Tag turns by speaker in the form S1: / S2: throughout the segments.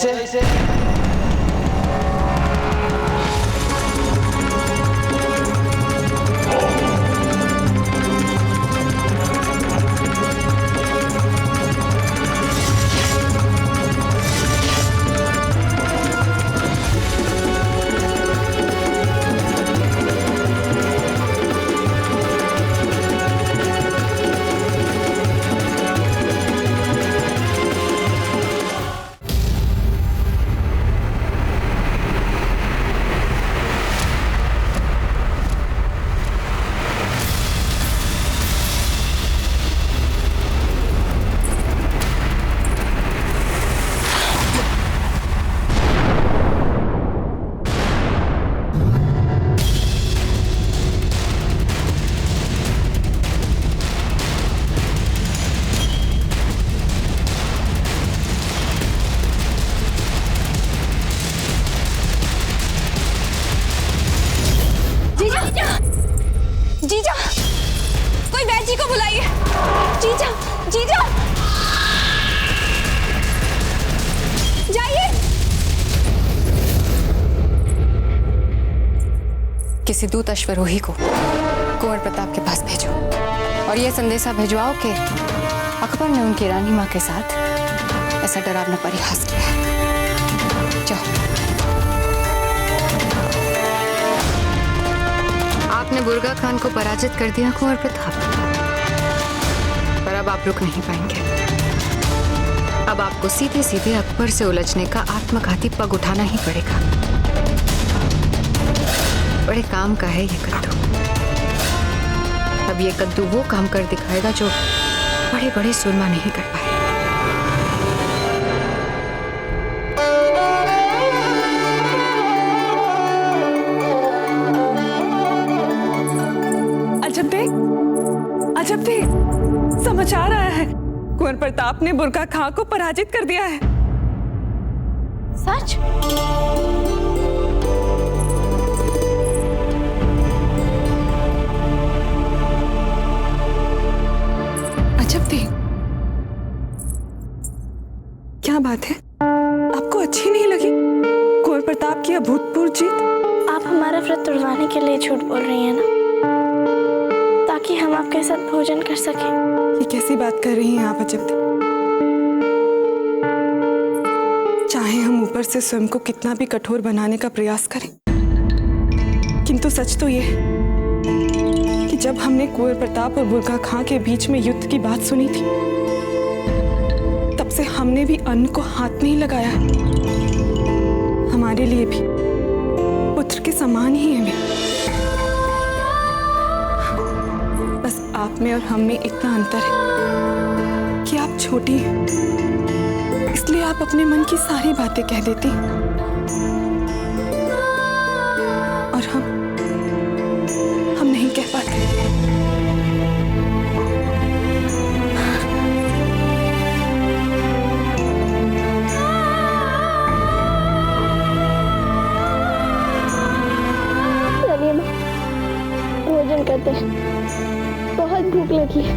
S1: इसे।
S2: जीजा, कोई वैद्य जी को बुलाइए। जीजा, जीजा, जाइए। किसी दूत अश्वरोही को कुंवर प्रताप के पास भेजो और यह संदेशा भिजवाओ कि अकबर ने उनकी रानी माँ के साथ ऐसा डरावना परिहास किया है। जाओ। आपने बुर्गा खान को पराजित कर दिया कुंवर प्रताप, पर अब आप रुक नहीं पाएंगे। अब आपको सीधे सीधे अकबर से उलझने का आत्मघाती पग उठाना ही पड़ेगा। बड़े काम का है ये कद्दू। अब ये कद्दू वो काम कर दिखाएगा जो बड़े बड़े सुरमा नहीं कर पाए।
S3: अजब देख, समाचार आया है, कुंवर प्रताप ने बुर्गा खां को पराजित कर दिया है।
S2: सच?
S3: अजब देख, क्या बात है? आपको अच्छी नहीं लगी कुंवर प्रताप की अभूतपूर्व जीत?
S4: आप हमारा व्रत तोड़वाने के लिए झूठ बोल रही हैं ना, ताकि हम आपके साथ भोजन कर सकें।
S3: ये कैसी बात कर रही हैं आप अजब? चाहे हम ऊपर से स्वयं को कितना भी कठोर बनाने का प्रयास करें, किंतु सच तो ये है कि जब हमने कुंवर प्रताप और बुर्गा खां के बीच में युद्ध की बात सुनी थी, तब से हमने भी अन्न को हाथ नहीं लगाया। हमारे लिए भी पुत्र के समान ही है वे। बस आप में और हम में इतना अंतर है कि आप छोटी हैं, इसलिए आप अपने मन की सारी बातें कह देती, और हम नहीं कह पाते।
S4: चलिए माँ, भोजन करते हैं, बहुत भूख लगी है।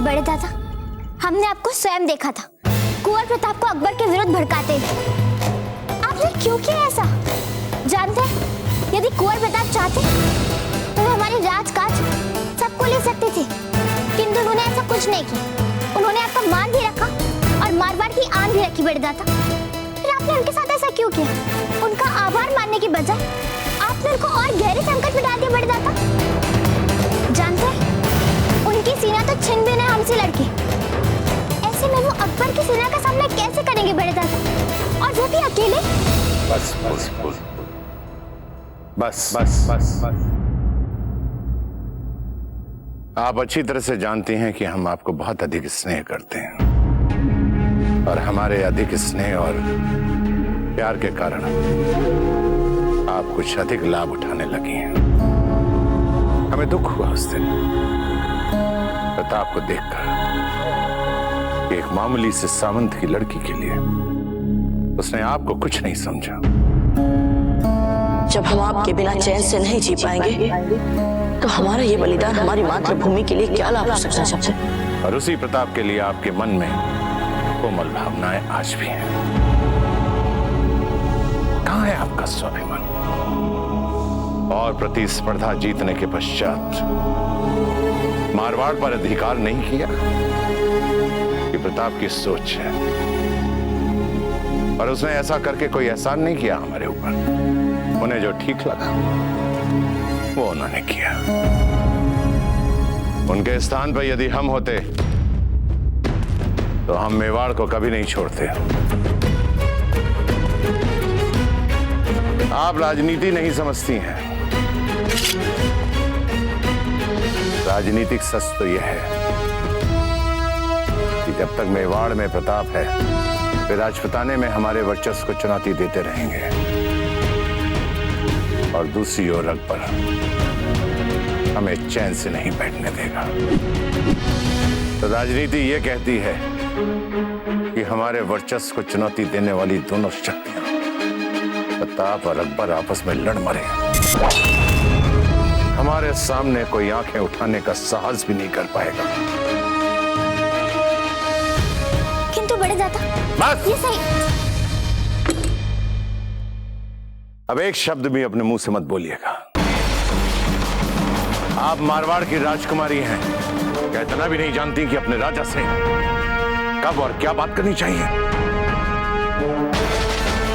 S5: बड़े दादा, हमने आपको स्वयं देखा था कुंवर प्रताप को अकबर के विरुद्ध भड़काते हुए। आपने क्यों किया ऐसा? जानते हैं, यदि कुंवर प्रताप चाहते तो वे हमारे राजकाज सबको ले सकते थे, किंतु उन्होंने ऐसा कुछ नहीं किया। उन्होंने आपका मान भी रखा और मारवाड़ की आन भी रखी। बड़े दादा, फिर आपने उनके साथ ऐसा क्यों किया? उनका आभार मानने की बजाय आपने उनको और गहरे संकट में डाल दिया। बड़े दादा, जानते हैं, उनकी सेना तो छिन भिन है हमसे लड़के। ऐसे में वो अकबर की सेना का सामना कैसे करेंगे बड़े दादा, और वो भी अकेले?
S6: बस बस बस बस बस बस बस। आप अच्छी तरह से जानती हैं कि हम आपको बहुत अधिक स्नेह करते हैं, और हमारे अधिक स्नेह और प्यार के कारण आप कुछ अधिक लाभ उठाने लगी हैं। हमें दुख हुआ उस दिन प्रताप को देखकर कि एक मामूली से सामंत की लड़की के लिए उसने आपको कुछ नहीं समझा।
S7: जब हम आपके बिना चैन से नहीं जी पाएंगे
S1: तो हमारा ये बलिदान हमारी मातृभूमि के लिए क्या लाभ हो सकता है सबसे?
S6: और उसी प्रताप के लिए आपके मन में कोमल भावनाएं आज भी हैं। कहाँ है आपका स्वाभिमान? और प्रतिस्पर्धा जीतने के पश्चात मारवाड़ पर अधिकार नहीं किया? ये प्रताप की सोच है, और उसने ऐसा करके कोई एहसान नहीं किया हमारे ऊपर। उन्हें जो ठीक लगा वो उन्होंने किया। उनके स्थान पर यदि हम होते तो हम मेवाड़ को कभी नहीं छोड़ते। आप राजनीति नहीं समझती हैं। राजनीतिक सच तो यह है कि जब तक मेवाड़ में प्रताप है वे राजपुताने में हमारे वर्चस्व को चुनौती देते रहेंगे, और दूसरी ओर अकबर हमें चैन से नहीं बैठने देगा। तो राजनीति ये कहती है कि हमारे वर्चस्व को चुनौती देने वाली दोनों शक्तियां प्रताप और अकबर आपस में लड़ मरे। हमारे सामने कोई आंखें उठाने का साहस भी नहीं कर पाएगा।
S5: किंतु बड़े दादा,
S6: बस
S5: ये सही।
S6: अब एक शब्द भी अपने मुंह से मत बोलिएगा। आप मारवाड़ की राजकुमारी हैं, क्या इतना भी नहीं जानती कि अपने राजा से कब और क्या बात करनी चाहिए?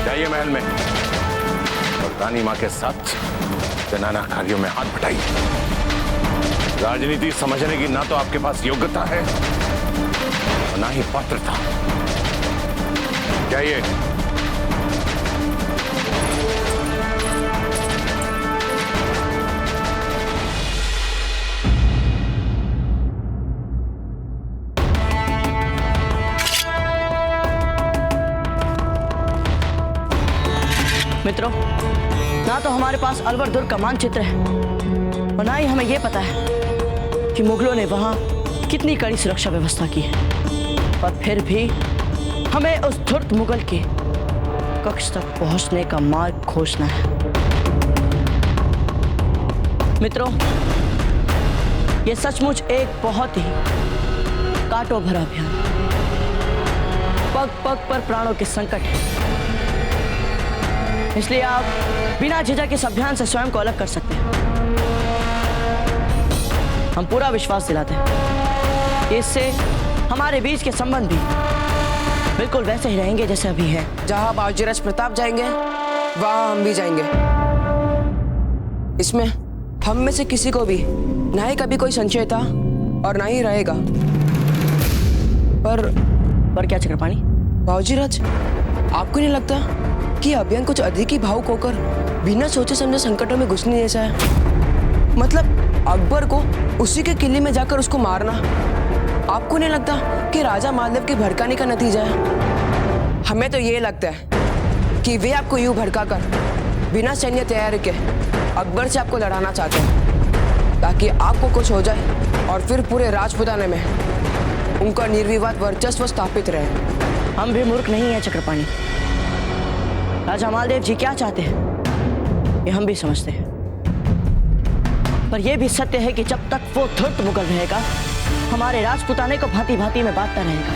S6: जाइए महल में और रानी मां के साथ जनाना कार्यों में हाथ बटाइए। राजनीति समझने की ना तो आपके पास योग्यता है और ना ही पात्रता। जाइए।
S1: मित्रों, ना तो हमारे पास अलवर दुर्ग का मानचित्र है और ना ही हमें यह पता है कि मुगलों ने वहां कितनी कड़ी सुरक्षा व्यवस्था की है, पर फिर भी हमें उस धूर्त मुगल के कक्ष तक पहुंचने का मार्ग खोजना है। मित्रों, यह सचमुच एक बहुत ही कांटों भरा अभियान, पग पग पर प्राणों के संकट है। इसलिए आप बिना झिझक इस अभियान से स्वयं को अलग कर सकते हैं। हम पूरा विश्वास दिलाते हैं, इससे हमारे बीच के संबंध भी बिल्कुल वैसे ही रहेंगे जैसे अभी है।
S7: जहां बाजीराज प्रताप जाएंगे वहां हम भी जाएंगे। इसमें हम में से किसी को भी ना ही कभी कोई संशय था और ना ही रहेगा। पर
S1: क्या चक्रपाणी?
S7: बाजीराज, आपको नहीं लगता कि अभियान कुछ अधिक ही भावुक होकर बिना सोचे समझे संकटों में घुसने जैसा है? मतलब अकबर को उसी के किले में जाकर उसको मारना, आपको नहीं लगता कि राजा मालदेव के भड़काने का नतीजा है? हमें तो ये लगता है कि वे आपको यूं भड़काकर बिना सैन्य तैयारी के अकबर से आपको लड़ाना चाहते हैं, ताकि आपको कुछ हो जाए और फिर पूरे राजपुताने में उनका निर्विवाद वर्चस्व स्थापित रहे।
S1: हम भी मूर्ख नहीं है चक्रपाणी। राजा मालदेव जी क्या चाहते हैं ये हम भी समझते हैं, पर यह भी सत्य है कि जब तक वो धूर्त मुगल रहेगा हमारे राजपुताने को भांति भांति में बांटता रहेगा।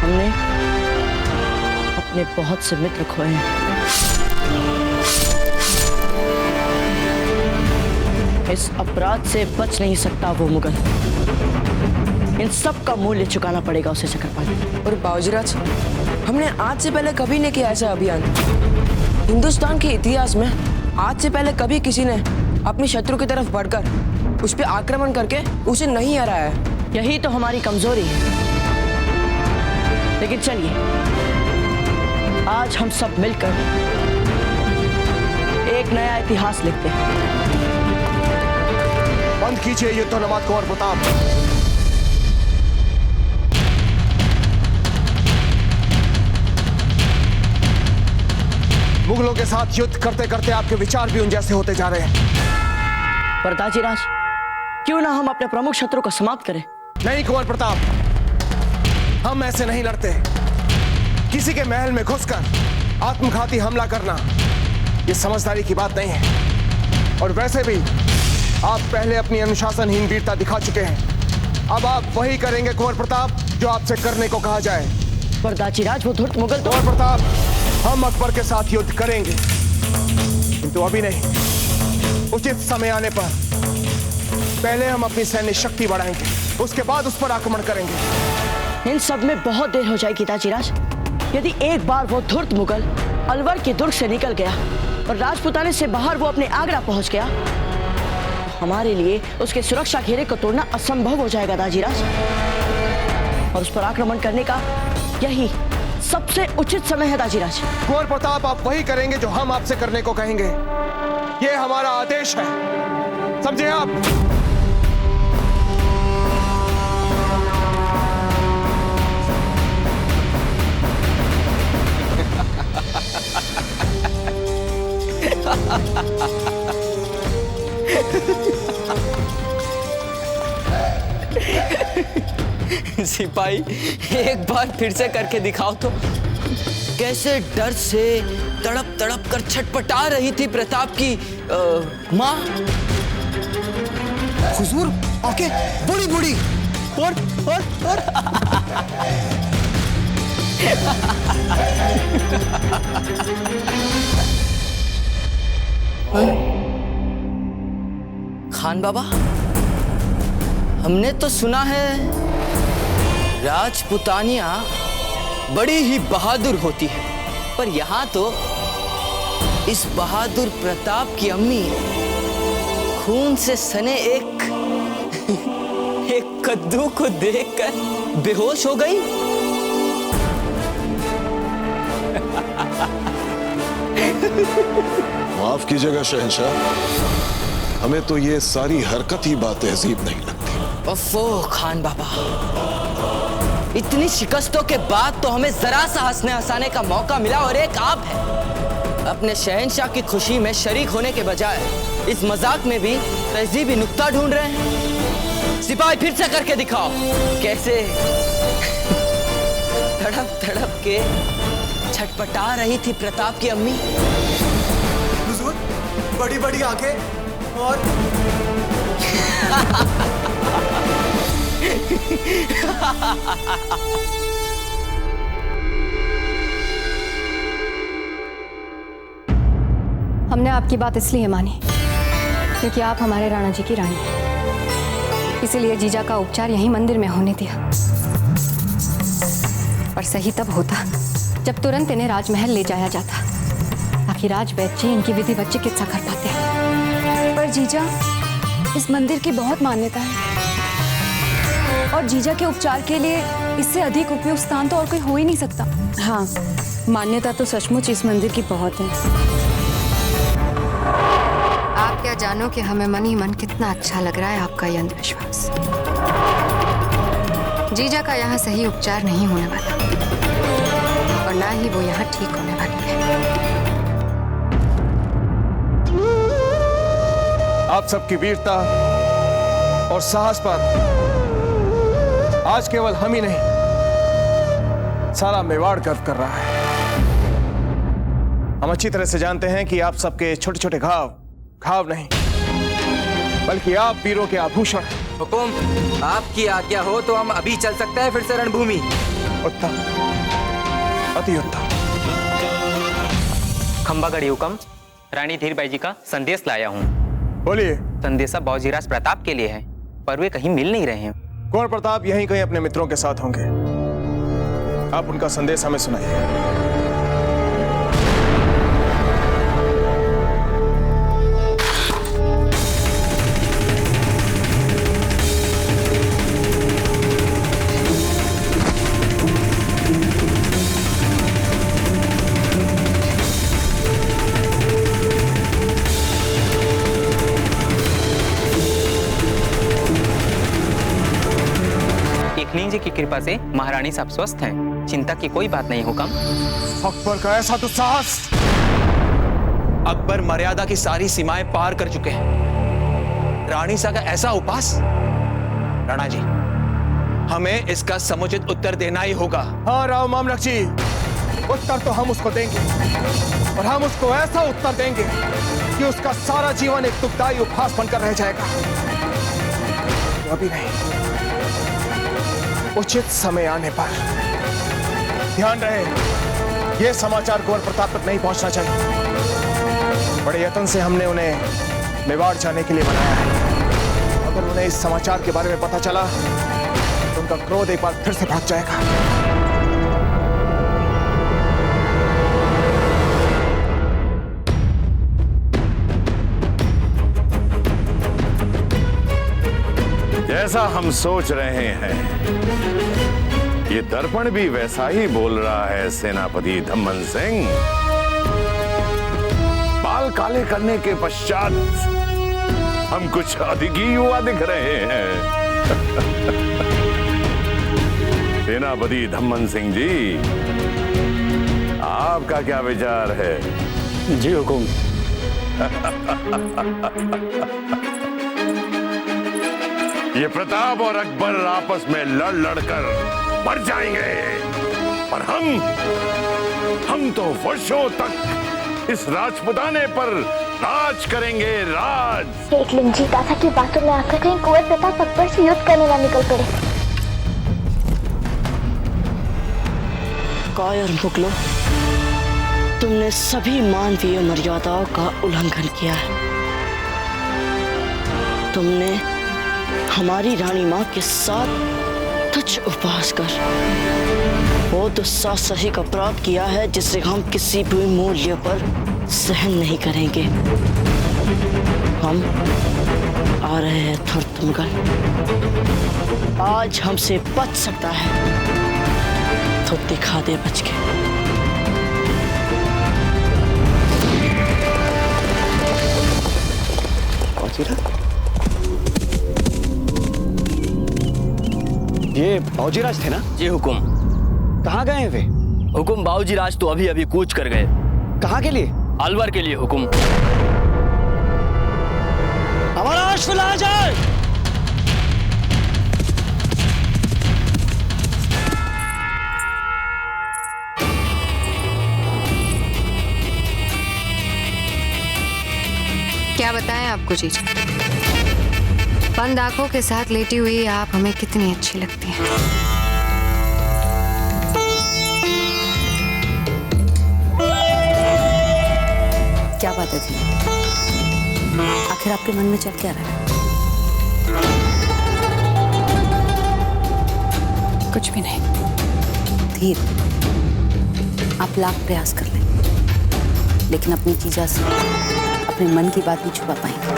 S1: हमने अपने बहुत से मित्र खोए हैं। इस अपराध से बच नहीं सकता वो मुगल। इन सब का मूल्य चुकाना पड़ेगा उसे चक्रपाणी।
S7: और बाजीराज, हमने आज से पहले कभी नहीं किया ऐसा अभियान। हिंदुस्तान के इतिहास में आज से पहले कभी किसी ने अपने शत्रु की तरफ बढ़कर उस पर आक्रमण करके उसे नहीं हराया है।
S1: यही तो हमारी कमजोरी है। लेकिन चलिए, आज हम सब मिलकर एक नया इतिहास लिखते हैं।
S8: बंद कीजिए युद्धोन्माद कुंवर प्रताप। मुगलों के साथ युद्ध करते करते आपके विचार भी उन जैसे होते जा रहे हैं।
S1: पर दाजीराज, क्यों ना हम अपने प्रमुख शत्रु को समाप्त करें?
S8: नहीं कुंवर प्रताप, हम ऐसे नहीं लड़ते। किसी के महल में घुसकर आत्मघाती हमला करना ये समझदारी की बात नहीं है। और वैसे भी आप पहले अपनी अनुशासनहीन वीरता दिखा चुके हैं। अब आप वही करेंगे कुंवर प्रताप जो आपसे करने को कहा जाए।
S1: पर दाचीराज, वो धूर्त मुगल तो...
S8: कुंवर प्रताप, हम अकबर के साथ युद्ध करेंगे, किंतु अभी नहीं। उचित समय आने पर पहले हम अपनी सैन्य शक्ति बढ़ाएंगे, उसके बाद उस पर आक्रमण करेंगे।
S1: इन सब में बहुत देर हो जाएगी दाचीराज। यदि एक बार वो धूर्त मुगल अलवर के दुर्ग से निकल गया और राजपुताने से बाहर वो अपने आगरा पहुंच गया, तो हमारे लिए उसके सुरक्षा घेरे को तोड़ना असंभव हो जाएगा दाचीराज। और उस पर आक्रमण करने का यही सबसे उचित समय है दाचीराज।
S8: कुंवर प्रताप, आप वही करेंगे जो हम आपसे करने को कहेंगे। ये हमारा आदेश है, समझे आप?
S7: सिपाही, एक बार फिर से करके दिखाओ तो। कैसे डर से तड़प तड़प कर छटपटा रही थी प्रताप की माँ।
S8: हुजूर, आके बड़ी बड़ी
S7: और खान बाबा, हमने तो सुना है राजपुतानियां बड़ी ही बहादुर होती है, पर यहाँ तो इस बहादुर प्रताप की अम्मी खून से सने एक कद्दू को देखकर बेहोश हो गई।
S9: माफ कीजिएगा शहंशाह, हमें तो ये सारी हरकत ही बातहजीब नहीं लगती।
S7: अफो खान बाबा, इतनी शिकस्तों के बाद तो हमें जरा सा हंसने हंसाने का मौका मिला, और एक आप है अपने शहंशाह की खुशी में शरीक होने के बजाय इस मजाक में भी तहजीबी नुक्ता ढूंढ रहे हैं। सिपाही, फिर से करके दिखाओ कैसे तड़प तड़प के छटपटा रही थी प्रताप की अम्मी।
S8: हुजूर, बड़ी बड़ी आंखें और
S2: हमने आपकी बात इसलिए मानी क्योंकि आप हमारे राणा जी की रानी हैं। इसीलिए जीजा का उपचार यहीं मंदिर में होने दिया। पर सही तब होता जब तुरंत इन्हें राजमहल ले जाया जाता, ताकि राजवैद्य जी इनकी विधिवत चिकित्सा कर पाते।
S3: पर जीजा, इस मंदिर की बहुत मान्यता है और जीजा के उपचार के लिए इससे अधिक उपयुक्त स्थान तो और कोई हो ही नहीं सकता। हाँ, मान्यता तो सचमुच इस मंदिर की बहुत है।
S2: आप क्या जानो कि हमें मन ही मन कितना अच्छा लग रहा है आपका ये अंधविश्वास। जीजा का यहाँ सही उपचार नहीं होने वाला, और ना ही वो यहाँ ठीक होने वाली है।
S8: आप सबकी वीरता और साहस पर आज केवल हम ही नहीं, सारा मेवाड़ गर्व कर रहा है। हम अच्छी तरह से जानते हैं कि आप सबके छोटे छोटे घाव नहीं, बल्कि आप वीरों के आभूषण हैं।
S10: हुकुम, आपकी आज्ञा हो तो हम अभी चल सकते हैं फिर से रणभूमि।
S8: उत्तम, अति उत्तम।
S10: खंबागढ़ी हुकम, रानी धीरबाई जी का संदेश लाया हूँ।
S8: बोलिए।
S10: संदेशा बाबूजीराज प्रताप के लिए है, पर वे कहीं मिल नहीं रहे हैं।
S8: कुंवर प्रताप यहीं कहीं अपने मित्रों के साथ होंगे। आप उनका संदेश हमें सुनाइए।
S10: जी की कृपा से महारानी साहब स्वस्थ हैं, चिंता की कोई बात नहीं हुकम।
S8: अकबर का ऐसा दुस्साहस!
S11: अकबर मर्यादा की सारी सीमाएं पार कर चुके हैं। रानी सा का ऐसा उपास, राणा जी, हमें इसका समुचित उत्तर देना ही होगा।
S8: हाँ राव मामलक जी, उत्तर तो हम उसको देंगे, और हम उसको ऐसा उत्तर देंगे कि उसका सारा जीवन एक दुखदायी उपहास बनकर रह जाएगा। तो अभी नहीं, उचित समय आने पर। ध्यान रहे, यह समाचार कुंवर प्रताप तक नहीं पहुंचना चाहिए। बड़े यत्न से हमने उन्हें मेवाड़ जाने के लिए बनाया है। अगर उन्हें इस समाचार के बारे में पता चला तो उनका क्रोध एक बार फिर से भाग जाएगा।
S6: जैसा हम सोच रहे हैं, ये दर्पण भी वैसा ही बोल रहा है सेनापति धम्मन सिंह। बाल काले करने के पश्चात हम कुछ अधिक ही युवा दिख रहे हैं। सेनापति धम्मन सिंह जी, आपका क्या विचार है?
S12: जी हुकुम।
S6: ये प्रताप और अकबर आपस में लड़ लड़कर मर जाएंगे, और हम तो वर्षों तक इस राजपुताने पर राज करेंगे, राज।
S5: देख जी, दादा की बातों में आकर कहीं कुंवर प्रताप अकबर से युद्ध करने ना निकल पड़े।
S1: कायर मुगलों, तुमने सभी मानवीय मर्यादाओं का उल्लंघन किया है। तुमने हमारी रानी माँ के साथ तुच्छ उपहास कर वो दुस्साहसिक अपराध किया है जिसे हम किसी भी मूल्य पर सहन नहीं करेंगे। हम आ रहे हैं तुर्त मुगल। आज हमसे बच सकता है तो दिखा दे बच के।
S12: ये बाऊजीराज थे ना?
S13: जी हुकुम।
S12: कहाँ गए वे?
S13: हुकुम, बाऊजीराज तो अभी अभी कूच कर गए।
S12: कहाँ के लिए?
S13: अलवर के लिए हुकुम।
S12: हमारा अश्व ला जाए।
S2: क्या बताएं आपको जीजा, बंद आंखों के साथ लेटी हुई आप हमें कितनी अच्छी लगती हैं।
S14: क्या बात है थी? आखिर आपके मन में चल क्या रहा है?
S2: कुछ भी नहीं।
S14: धीर, आप लाख प्रयास कर लें, लेकिन अपनी जीजा से अपने मन की बात नहीं छुपा पाएंगे।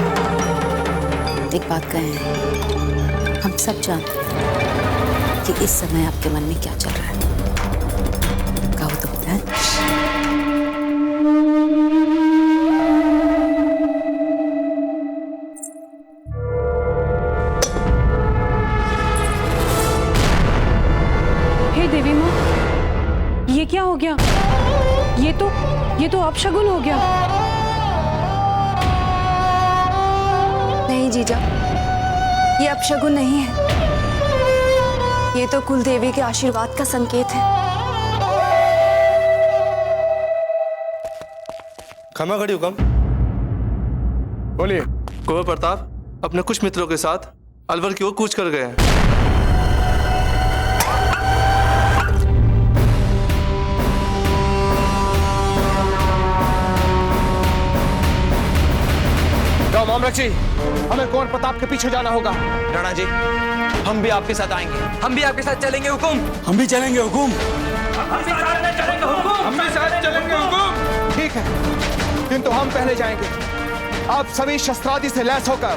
S14: एक बात कहें, हम सब जानते हैं कि इस समय आपके मन में क्या चल रहा है। कहो तो बताएं।
S3: हे देवी माँ, ये क्या हो गया? ये तो अपशगुन हो गया।
S2: नहीं जीजा, ये अपशगुन नहीं है। ये तो कुल देवी के आशीर्वाद का संकेत है।
S15: खमा खड़ी हुकम।
S8: बोलिए।
S15: कुंवर प्रताप अपने कुछ मित्रों के साथ अलवर की ओर कूच कर गए हैं।
S8: मामलक जी, हमें कुंवर प्रताप के पीछे जाना होगा।
S11: राणा जी, हम भी आपके साथ आएंगे।
S10: हम भी आपके साथ चलेंगे हुकुम।
S12: हम भी चलेंगे हुकुम।
S10: हम भी साथ चलेंगे हुकुम।
S8: हम भी साथ चलेंगे हुकुम। ठीक है, किंतु हम पहले जाएंगे। आप सभी शस्त्रादि से लैस होकर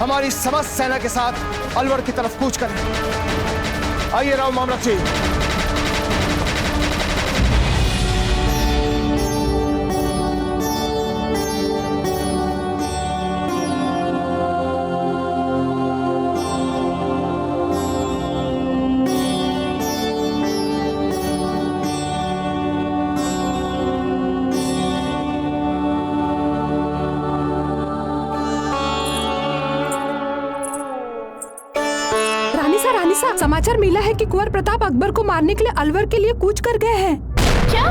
S8: हमारी समस्त सेना के साथ अलवर की तरफ कूच करें। आइए राव मामलक जी।
S3: रानी सा, समाचार मिला है कि कुंवर प्रताप अकबर को मारने के लिए अलवर के लिए कूच कर गए हैं।
S4: क्या?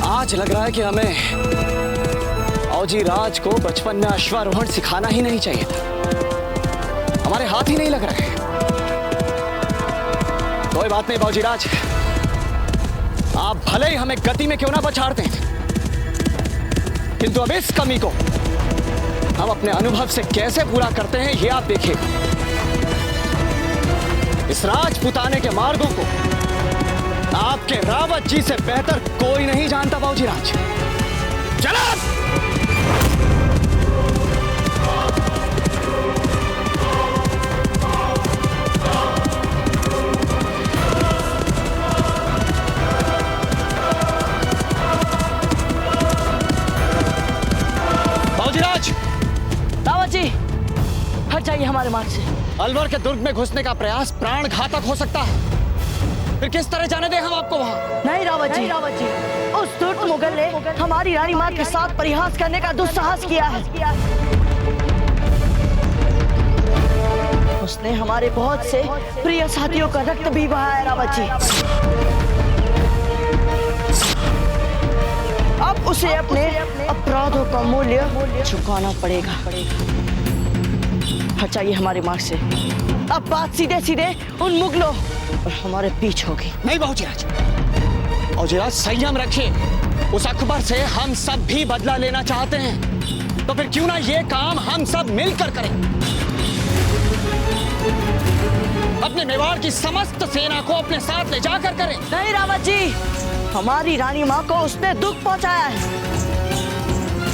S12: आज लग रहा है कि हमें औजी राज को बचपन में अश्वारोहण सिखाना ही नहीं चाहिए था। हमारे हाथ ही नहीं लग रहे। कोई बात नहीं बाबूजी राज, आप भले ही हमें गति में क्यों ना पछाड़ते हैं, किंतु अब इस कमी को हम अपने अनुभव से कैसे पूरा करते हैं ये आप देखिएगा। इस राजपुताने के मार्गों को आपके रावत जी से बेहतर कोई नहीं जानता बाबूजी राज। चलो! बाबूजी राज!
S1: रावत जी, हट जाइए हमारे मार्ग से।
S12: अलवर के दुर्ग में घुसने का प्रयास प्राण घातक हो सकता है, फिर किस तरह जाने दें हम आपको वहां?
S1: नहीं रावत जी, उस धूर्त मुगल ने हमारी रानी माँ के साथ परिहास करने का दुस्साहस किया है। उसने हमारे बहुत से प्रिय साथियों का रक्त भी बहाया है रावत जी। अब उसे अपने अपराधों का मूल्य चुकाना पड़ेगा। हट जाइए हमारे मार्ग से। अब बात सीधे सीधे उन मुगलों और हमारे पीछे होगी।
S12: नहीं बाबूजी राज, बाबूजी राज संयम रखिए। उस अकबर से हम सब भी बदला लेना चाहते हैं, तो फिर क्यों ना ये काम हम सब मिलकर करें। अपने मेवाड़ की समस्त सेना को अपने साथ ले जाकर करें।
S1: नहीं रावत जी, हमारी रानी माँ को उसने दुख पहुंचाया है।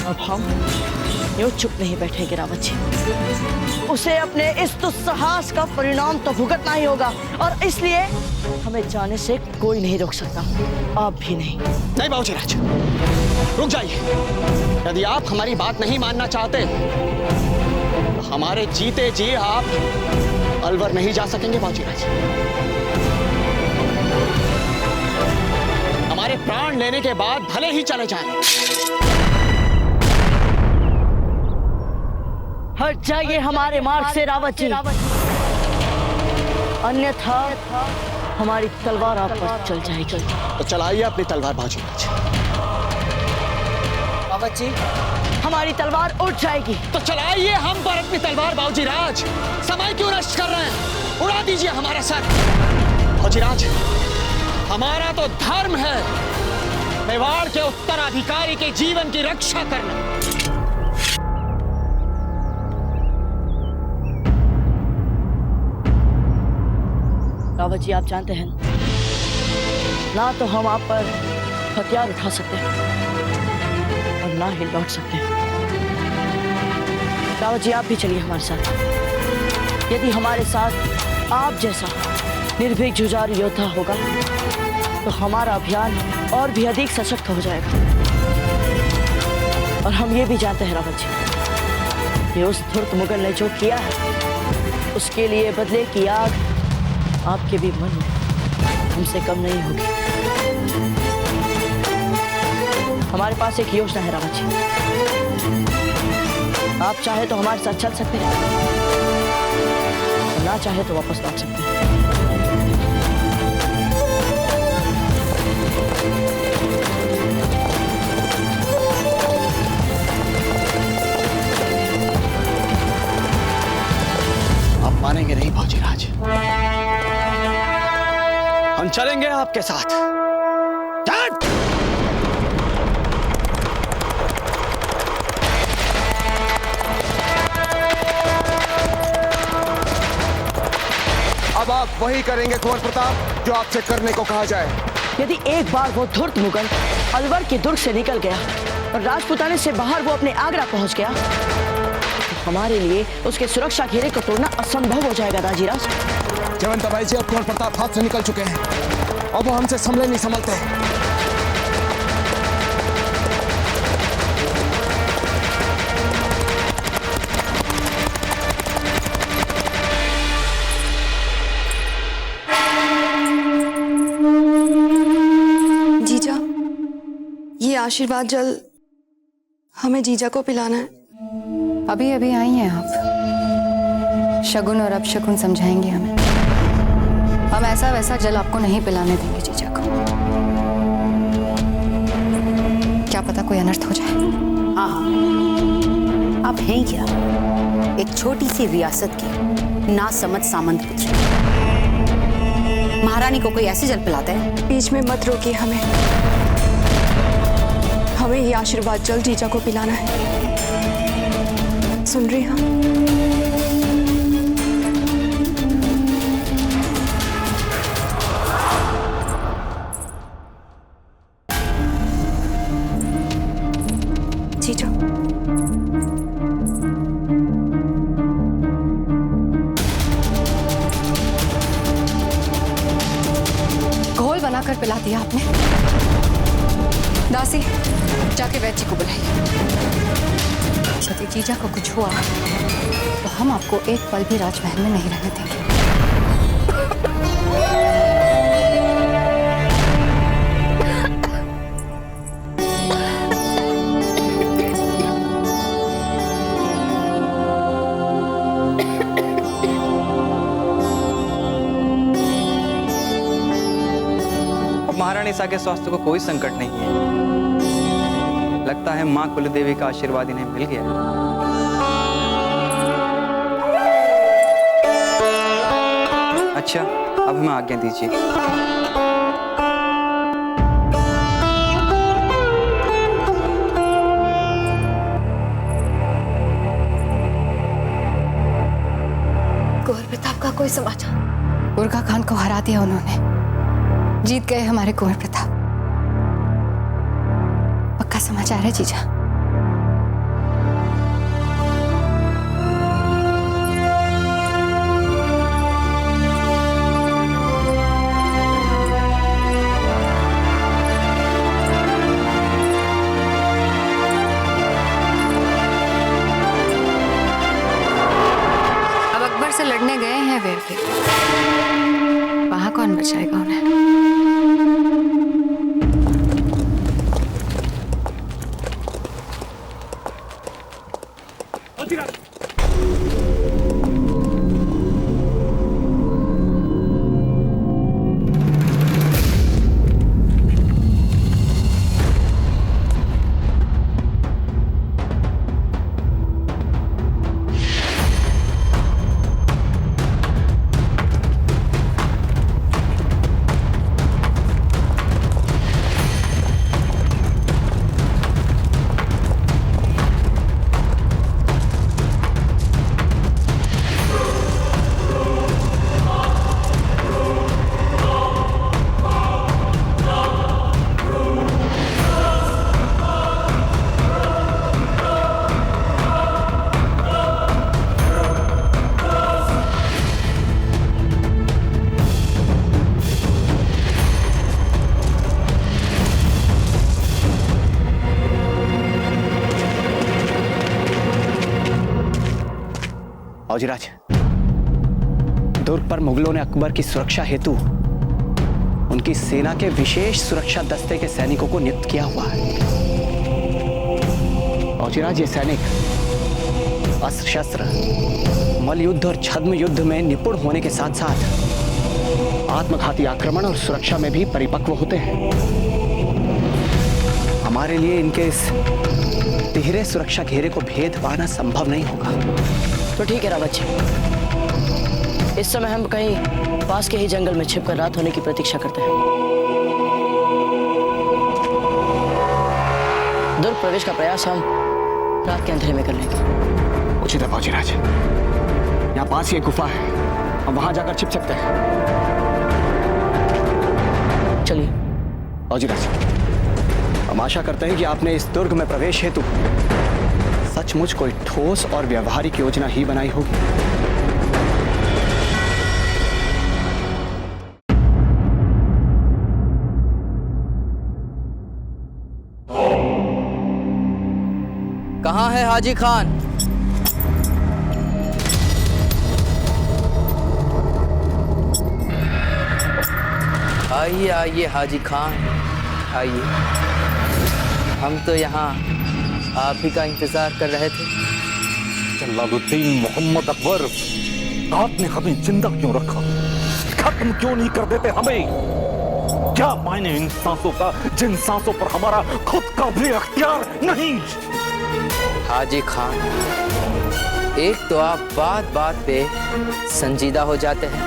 S1: अब हम यूं चुप नहीं बैठेंगे रावत जी। उसे अपने इस दुस्साहस का परिणाम तो भुगतना ही होगा, और इसलिए हमें जाने से कोई नहीं रोक सकता, आप भी नहीं।
S12: नहीं बाबूजी राज, रुक जाइए। यदि आप हमारी बात नहीं मानना चाहते तो हमारे जीते जी आप अलवर नहीं जा सकेंगे बाबूजी राज। हमारे प्राण लेने के बाद भले ही चले जाएं।
S1: हट जाइए हमारे मार्ग से रावत जी, अन्यथा हमारी तलवार आप पर चल जाएगी।
S12: तो चलाइए अपनी तलवार बाबूजी राज।
S1: रावत जी, हमारी तलवार उठ जाएगी।
S12: तो चलाइए हम पर अपनी तलवार बाबूजी राज। समय क्यों नष्ट कर रहे हैं? उड़ा दीजिए हमारा सर। बाबूजी राज, हमारा तो धर्म है मेवाड़ के उत्तराधिकारी के जीवन की रक्षा करना।
S1: रावत जी, आप जानते हैं ना तो हम आप पर हथियार उठा सकते हैं और ना ही लौट सकते हैं। रावत जी, आप भी चलिए हमारे साथ। यदि हमारे साथ आप जैसा निर्भीक जुझारू योद्धा होगा तो हमारा अभियान और भी अधिक सशक्त हो जाएगा। और हम ये भी जानते हैं रावत जी, कि उस धूर्त मुगल ने जो किया है उसके लिए बदले की आग आपके भी मन में हमसे कम नहीं होगी। हमारे पास एक योजना है रावत जी, आप चाहे तो हमारे साथ चल सकते हैं, और ना चाहे तो वापस लौट सकते हैं।
S12: आप मानेंगे नहीं बाबूजी राज, हम चलेंगे आपके साथ।
S8: अब आप वही करेंगे कुंवर प्रताप जो आपसे करने को कहा जाए।
S1: यदि एक बार वो धूर्त मुगल अलवर के दुर्ग से निकल गया और राजपुताने से बाहर वो अपने आगरा पहुंच गया तो हमारे लिए उसके सुरक्षा घेरे को तोड़ना असंभव हो जाएगा दाजीराज।
S8: जयवंता बाई जी अब कुंवर प्रताप हाथ से निकल चुके हैं, अब वो हमसे संभले नहीं संभलते।
S3: जीजा, ये आशीर्वाद जल हमें जीजा को पिलाना है।
S2: अभी अभी आई हैं आप, शगुन और अपशगुन समझाएंगे हमें। हम ऐसा वैसा जल आपको नहीं पिलाने देंगे जीजा को। क्या पता कोई अनर्थ हो जाए।
S14: हाँ आप हैं क्या, एक छोटी सी रियासत की ना समझ सामंत पुत्र, महारानी को कोई ऐसे जल पिलाता है?
S3: बीच में मत रोकिए हमें ये आशीर्वाद जल जीजा को पिलाना है। सुन रही हैं? जीजा,
S2: घोल बनाकर पिला दिया आपने। दासी, जाके वैद्य जी को बुलाइए। यदि जीजा को कुछ हुआ तो हम आपको एक पल भी राजमहल में नहीं रहने देंगे।
S10: अब महारानी सा के स्वास्थ्य को कोई संकट नहीं है। लगता है मां कुलदेवी का आशीर्वाद इन्हें मिल गया। अच्छा, अब हमें आज्ञा दीजिए।
S2: कुंवर प्रताप का कोई समाचार? बुर्गा खान को हरा दिया उन्होंने, जीत गए हमारे कुंवर प्रताप। पक्का समाचार है जीजा? अब अकबर से लड़ने गए हैं वीर के, वहां कौन बचाएगा उन्हें?
S12: फौजीराज, दुर्ग पर मुगलों ने अकबर की सुरक्षा हेतु उनकी सेना के विशेष सुरक्षा दस्ते के सैनिकों को नियुक्त किया हुआ है। फौजीराज, ये सैनिक अस्त्र शस्त्र, मल युद्ध और छद्म युद्ध में निपुण होने के साथ साथ आत्मघाती आक्रमण और सुरक्षा में भी परिपक्व होते हैं। हमारे लिए इनके इस तिहरे सुरक्षा घेरे को भेद पाना संभव नहीं होगा।
S1: तो ठीक है रावत जी, इस समय हम कहीं पास के ही जंगल में छिपकर रात होने की प्रतीक्षा करते हैं। दुर्ग प्रवेश का प्रयास हम रात के अंधेरे में कर लेंगे।
S12: उचित है फौजीराज, यहाँ पास ही एक गुफा है, हम वहां जाकर छिप सकते हैं।
S1: चलिए
S12: फौजीराज, हम आशा करते हैं कि आपने इस दुर्ग में प्रवेश हेतु सचमुच कोई ठोस और व्यवहारिक योजना ही बनाई होगी।
S13: कहाँ है हाजी खान? आइए आइए हाजी खान, आइए। हम तो यहाँ आप ही का इंतजार कर रहे थे।
S16: जलालुद्दीन मोहम्मद अकबर, आपने हमें जिंदा क्यों रखा? खत्म क्यों नहीं कर देते हमें? क्या मायने इन सांसों का जिन सांसों पर हमारा खुद का भी अख्तियार नहीं?
S13: हाजी खान, एक तो आप बात बात पे संजीदा हो जाते हैं।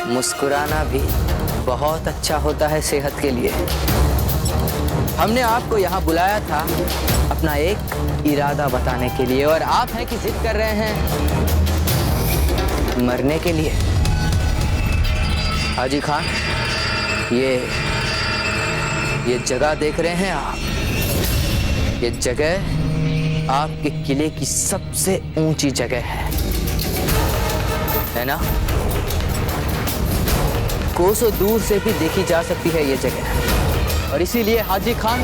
S13: मुस्कुराना भी बहुत अच्छा होता है सेहत के लिए। हमने आपको यहाँ बुलाया था अपना एक इरादा बताने के लिए, और आप हैं कि जिद कर रहे हैं मरने के लिए। हाजी खान, ये जगह देख रहे हैं आप? ये जगह आपके किले की सबसे ऊंची जगह है ना? कोसों दूर से भी देखी जा सकती है ये जगह, और इसीलिए हाजी खान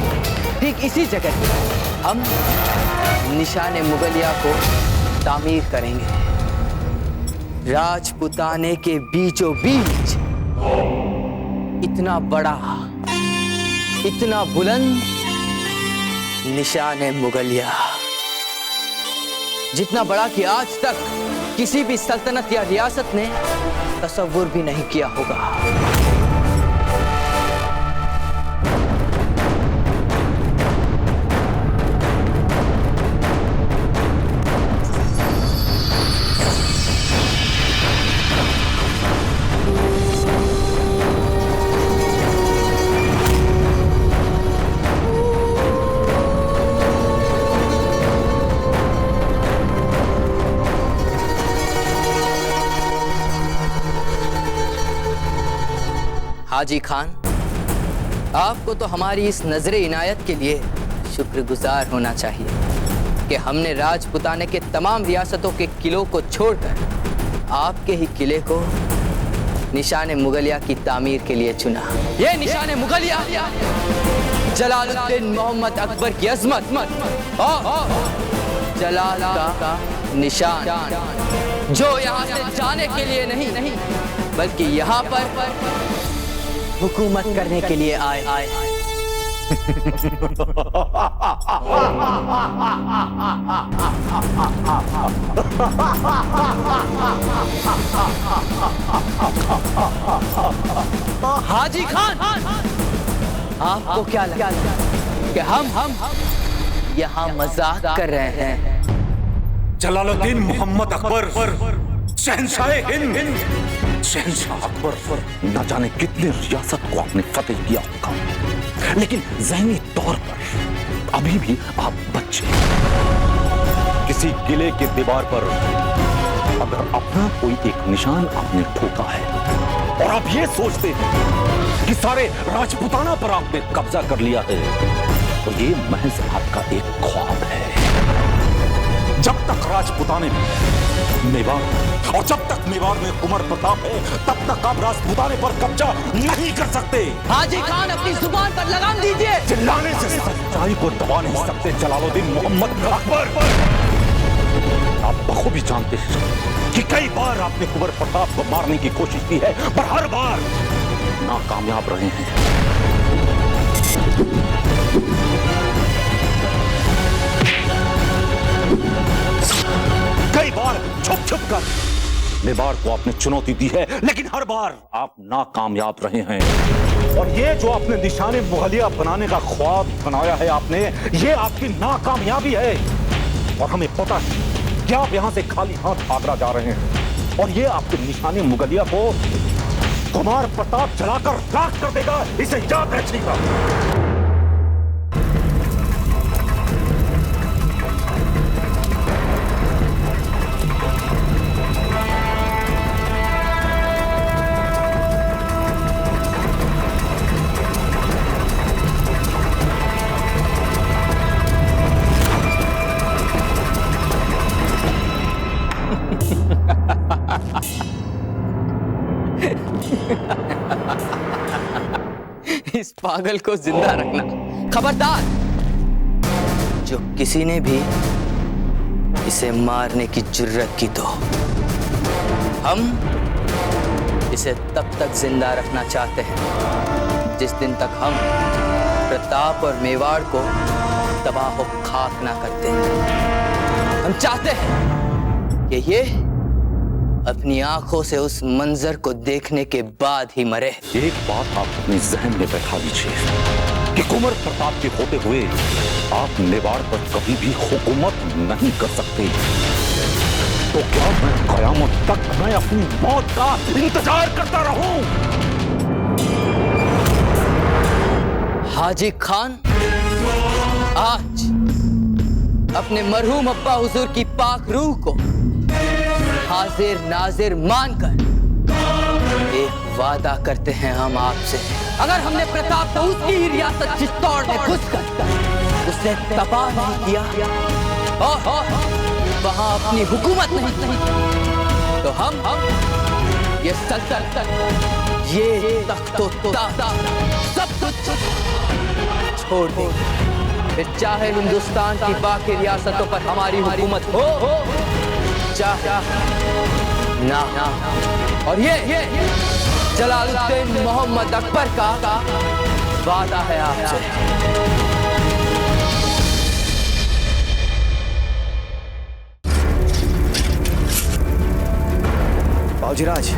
S13: ठीक इसी जगह हम निशाने मुगलिया को तामीर करेंगे। राजपुताने के बीचों बीच इतना बड़ा, इतना बुलंद निशाने मुगलिया, जितना बड़ा कि आज तक किसी भी सल्तनत या रियासत ने तसव्वुर भी नहीं किया होगा। हाजी खान, आपको तो हमारी इस नजरे इनायत के लिए शुक्रगुजार होना चाहिए कि हमने राजपुताने के तमाम रियासतों के किलों को छोड़कर आपके ही किले को निशाने मुगलिया की तामीर के लिए चुना। ये निशाने मुगलिया जलालुद्दीन मोहम्मद अकबर की अजमत और जलाल का निशान, जो यहाँ से जाने के लिए नहीं बल्कि यहाँ पर हुकूमत करने के लिए आए। हाजी खान, आपको क्या लगा कि हम यहाँ मजाक कर रहे हैं?
S16: जलालुद्दीन मोहम्मद अकबर, शहंशाह हिंद, शहंशाह अकबर न जाने कितने रियासत को आपने फतेह किया होगा, लेकिन ज़हनी तौर पर अभी भी आप बच्चे। किसी किले के दीवार पर अगर अपना कोई एक निशान आपने ठोका है और आप ये सोचते हैं कि सारे राजपुताना पर आपने कब्जा कर लिया है, तो ये महज आपका एक ख्वाब है। जब तक राजपुताने में मेवाड़ और जब तक मेवाड़ में उमर प्रताप है, तब तक आप राजपुताने पर कब्जा नहीं कर सकते।
S13: हाजी खान, अपनी जुबान पर लगाम दीजिए।
S16: चिल्लाने से सच्चाई को दबा नहीं सकते जलालुद्दीन मोहम्मद अकबर। आप बखूबी जानते हैं कि कई बार आपने उमर प्रताप को मारने की कोशिश की है, पर हर बार नाकामयाब रहे हैं। कई बार छुप छुप कर मेवाड़ को आपने चुनौती दी है, लेकिन हर बार आप नाकामयाब रहे हैं। और ये जो आपने निशाने मुगलिया बनाने का ख्वाब बनाया है आपने, ये आपकी नाकामयाबी है। और हमें पता है कि आप यहां से खाली हाथ आगरा जा रहे हैं, और ये आपके निशाने मुगलिया को कुमार प्रताप जलाकर राख कर देगा। इसे याद रखिएगा।
S13: इस पागल को जिंदा रखना। खबरदार, जो किसी ने भी इसे मारने की जुर्रत की तो हम इसे तब तक जिंदा रखना चाहते हैं जिस दिन तक हम प्रताप और मेवाड़ को तबाह खाक ना करते। हम चाहते हैं कि ये अपनी आंखों से उस मंजर को देखने के बाद ही मरे।
S16: एक बात आप अपने जहन में बैठा लीजिए कि कुंवर प्रताप के होते हुए आप मेवाड़ पर कभी भी हुकूमत नहीं कर सकते। तो क्या मैं कयामत तक मैं अपनी मौत का इंतजार करता रहूं?
S13: हाजी खान आज अपने मरहूम अब्बा हुजूर की पाक रूह को हाजिर नाजिर मानकर एक वादा करते हैं हम आपसे। अगर हमने प्रताप को उसकी ही रियासत चित्तौड़ में घुसकर उसे तबाह नहीं किया और वहां अपनी हुकूमत नहीं की तो हम ये सल्तनत ये तख्तो-ताख्ता सब कुछ छोड़ देंगे। फिर चाहे हिंदुस्तान की बाकी रियासतों पर हमारी हुकूमत हो चाहे ना। और ये जलालुद्दीन मोहम्मद अकबर का वादा है आपसे।
S12: बाबूजीराज,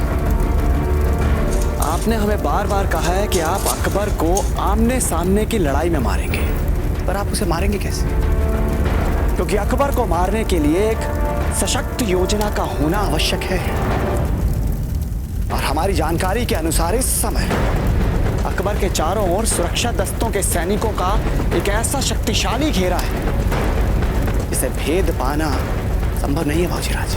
S12: आपने हमें बार बार कहा है कि आप अकबर को आमने सामने की लड़ाई में मारेंगे, पर आप उसे मारेंगे कैसे? क्योंकि अकबर को मारने के लिए एक सशक्त योजना का होना आवश्यक है। और हमारी जानकारी के अनुसार इस समय अकबर के चारों ओर सुरक्षा दस्तों के सैनिकों का एक ऐसा शक्तिशाली घेरा है जिसे भेद पाना संभव नहीं है। बाबूजीराज,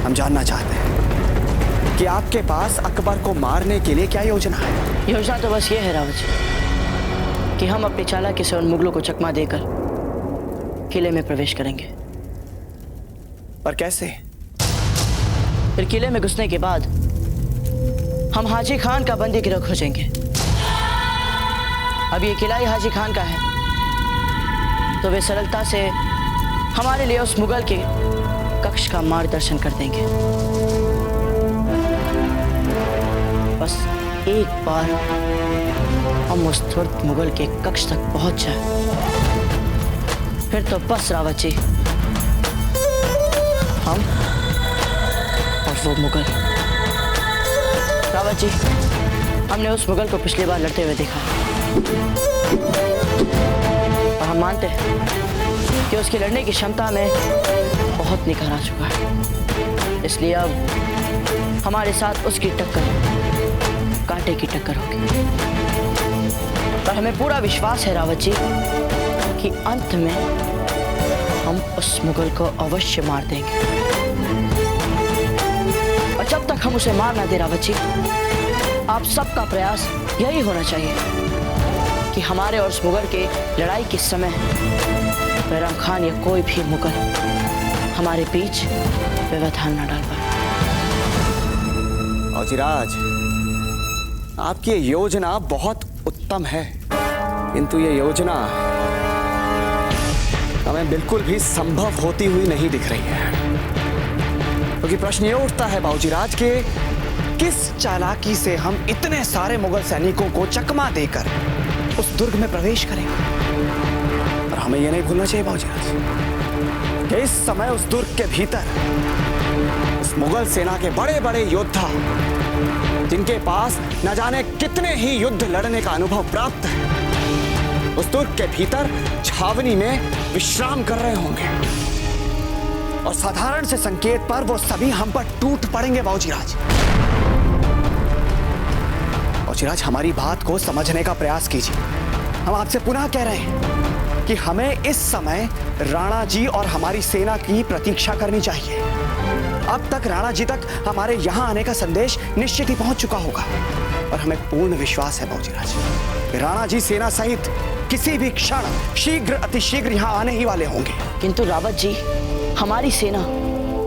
S12: हम जानना चाहते हैं कि आपके पास अकबर को मारने के लिए क्या योजना है?
S1: योजना तो बस ये है रावत जी कि हम अपनी चालाकी से उन मुगलों को चकमा देकर किले में प्रवेश करेंगे।
S12: पर कैसे?
S1: फिर किले में घुसने के बाद हम हाजी खान का बंदी गिरफ्त खोजेंगे। अब ये किला ही हाजी खान का है तो वे सरलता से हमारे लिए उस मुगल के कक्ष का मार्गदर्शन कर देंगे। बस एक बार हम उस धूर्त मुगल के कक्ष तक पहुंच जाए फिर तो बस रावत जी, हम और वो मुगल। रावत जी, हमने उस मुगल को पिछली बार लड़ते हुए देखा और हम मानते हैं कि उसकी लड़ने की क्षमता में बहुत निखार आ चुका है। इसलिए अब हमारे साथ उसकी टक्कर कांटे की टक्कर होगी। पर हमें पूरा विश्वास है रावत जी कि अंत में हम उस मुगल को अवश्य मार देंगे। और जब तक हम उसे मार ना दे रावत जी, आप सबका प्रयास यही होना चाहिए कि हमारे और उस मुगल के लड़ाई के समय बैराम खान या कोई भी मुगल हमारे बीच व्यवधान न डाल पाए।
S12: बाबूजीराज, आपकी ये योजना बहुत उत्तम है, किंतु ये योजना हमें बिल्कुल भी संभव होती हुई नहीं दिख रही है। क्योंकि प्रश्न ये उठता है बाबूजीराज के किस चालाकी से हम इतने सारे मुगल सैनिकों को चकमा देकर उस दुर्ग में प्रवेश करेंगे। और हमें यह नहीं भूलना चाहिए बाबूजीराज कि इस समय उस दुर्ग के भीतर उस मुगल सेना के बड़े बड़े योद्धा जिनके पास न जाने कितने ही युद्ध लड़ने का अनुभव प्राप्त है, उस दुर्ग के भीतर छावनी में विश्राम कर रहे होंगे। और साधारण से संकेत पर वो सभी हम पर टूट पड़ेंगे। बाबूजीराज, बाबूजीराज, हमारी बात को समझने का प्रयास कीजिए। हम आपसे पुनः कह रहे हैं कि हमें इस समय राणा जी और हमारी सेना की प्रतीक्षा करनी चाहिए। अब तक राणा जी तक हमारे यहाँ आने का संदेश निश्चित ही पहुंच चुका होगा और हमें पूर्ण विश्वास है बाबूजीराज कि राणा जी सेना सहित किसी भी क्षण शीघ्र अतिशीघ्र यहाँ आने ही वाले होंगे।
S1: किंतु रावत जी, हमारी सेना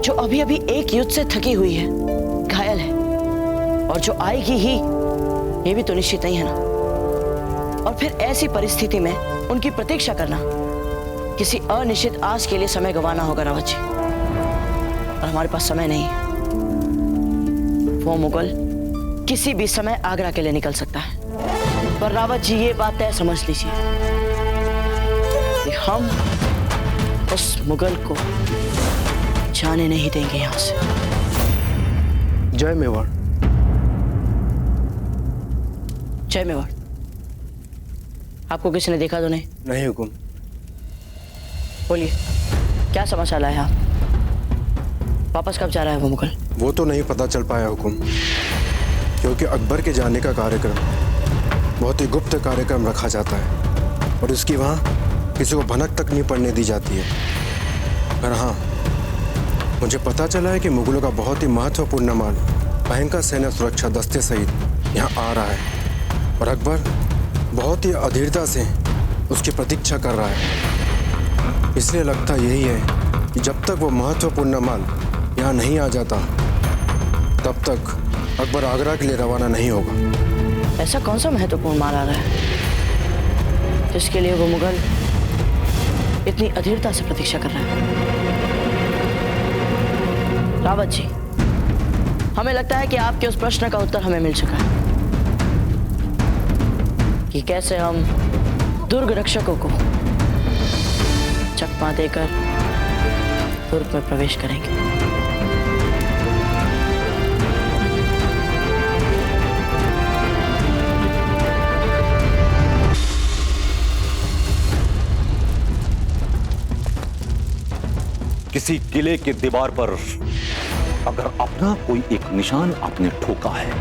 S1: जो अभी अभी एक युद्ध से थकी हुई है, घायल है और जो आएगी ही ये भी तो निश्चित नहीं है ना। और फिर ऐसी परिस्थिति में उनकी प्रतीक्षा करना, किसी अनिश्चित आस के लिए समय गंवाना होगा रावत जी, और हमारे पास समय नहीं है। वो मुगल किसी भी समय आगरा के लिए निकल सकता है, पर रावत जी ये बात तय समझ लीजिए कि हम उस मुगल को जाने नहीं देंगे यहां से।
S15: जय मेवाड़।
S1: जय मेवाड़। आपको किसी ने देखा तो नहीं?
S15: नहीं हुकुम।
S1: बोलिए, क्या समाचार लाए आप? वापस कब जा रहा है वो मुगल?
S17: वो तो नहीं पता चल पाया हुकुम, क्योंकि अकबर के जाने का कार्यक्रम बहुत ही गुप्त कार्यक्रम रखा जाता है और इसकी वहाँ किसी को भनक तक नहीं पड़ने दी जाती है। पर हाँ, मुझे पता चला है कि मुगलों का बहुत ही महत्वपूर्ण माल भयंकर सैन्य सुरक्षा दस्ते सहित यहाँ आ रहा है और अकबर बहुत ही अधीरता से उसकी प्रतीक्षा कर रहा है। इसलिए लगता यही है कि जब तक वो महत्वपूर्ण माल यहाँ नहीं आ जाता तब तक अकबर आगरा के लिए रवाना नहीं होगा।
S1: ऐसा कौन सा महत्वपूर्ण माल आ रहा है जिसके लिए वो मुगल इतनी अधीरता से प्रतीक्षा कर रहा है? रावत जी, हमें लगता है कि आपके उस प्रश्न का उत्तर हमें मिल चुका है कि कैसे हम दुर्ग रक्षकों को चकमा देकर दुर्ग में प्रवेश करेंगे।
S16: किसी किले के दीवार पर अगर अपना कोई एक निशान आपने ठोका है